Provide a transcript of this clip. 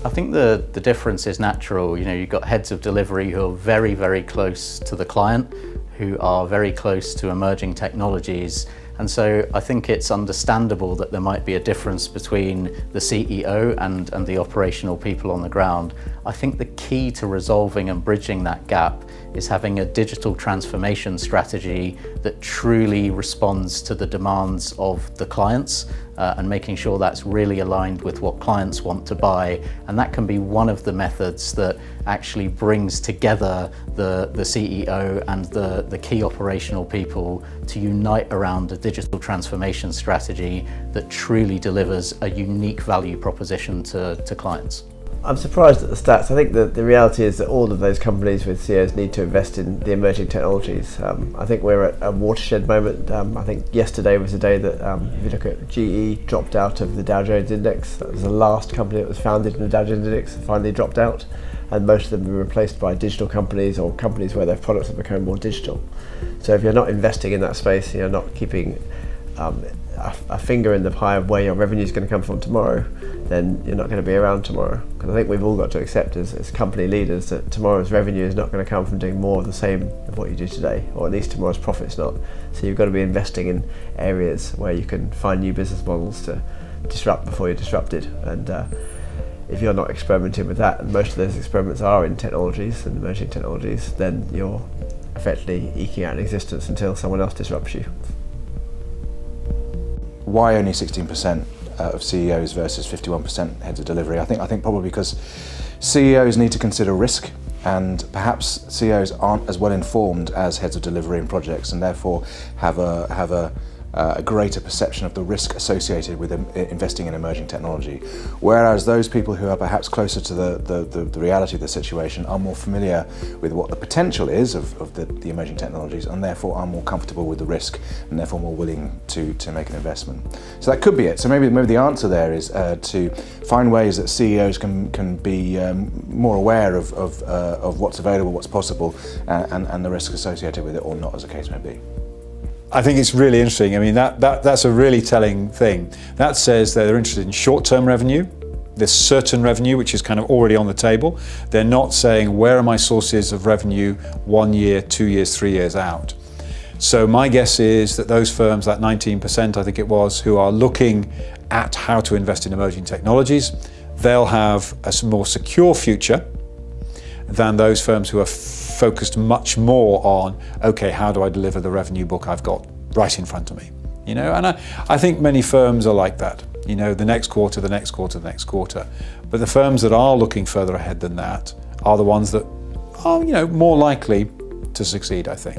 I think the difference is natural. You know, you've got heads of delivery who are very, very close to the client, who are very close to emerging technologies. And so I think it's understandable that there might be a difference between the CEO and the operational people on the ground. I think the key to resolving and bridging that gap is having a digital transformation strategy that truly responds to the demands of the clients and making sure that's really aligned with what clients want to buy. And that can be one of the methods that actually brings together the CEO and the key operational people to unite around a digital transformation strategy that truly delivers a unique value proposition to clients. I'm surprised at the stats. I think that the reality is that all of those companies with CEOs need to invest in the emerging technologies. I think we're at a watershed moment. I think yesterday was the day that, if you look at GE, dropped out of the Dow Jones Index. That was the last company that was founded in the Dow Jones Index and finally dropped out. And most of them were replaced by digital companies or companies where their products have become more digital. So if you're not investing in that space, you're not keeping a finger in the pie of where your revenue is going to come from tomorrow, then you're not going to be around tomorrow. Because I think we've all got to accept as company leaders that tomorrow's revenue is not going to come from doing more of the same of what you do today, or at least tomorrow's profit's not. So you've got to be investing in areas where you can find new business models to disrupt before you're disrupted. And if you're not experimenting with that, and most of those experiments are in technologies and emerging technologies, then you're effectively eking out an existence until someone else disrupts you. Why only 16% of CEOs versus 51% heads of delivery? I think probably because CEOs need to consider risk, and perhaps CEOs aren't as well informed as heads of delivery in projects, and therefore have a greater perception of the risk associated with investing in emerging technology. Whereas those people who are perhaps closer to the reality of the situation are more familiar with what the potential is of the emerging technologies, and therefore are more comfortable with the risk and therefore more willing to make an investment. So that could be it. So maybe the answer there is to find ways that CEOs can be more aware of what's available, what's possible, and the risk associated with it, or not, as the case may be. I think it's really interesting. I mean, that's a really telling thing. That says that they're interested in short-term revenue, this certain revenue, which is kind of already on the table. They're not saying, where are my sources of revenue 1 year, 2 years, 3 years out? So my guess is that those firms, that 19% I think it was, who are looking at how to invest in emerging technologies, they'll have a more secure future than those firms who are focused much more on, okay, how do I deliver the revenue book I've got right in front of me? You know, and I think many firms are like that. You know, the next quarter, the next quarter, the next quarter. But the firms that are looking further ahead than that are the ones that are, you know, more likely to succeed, I think.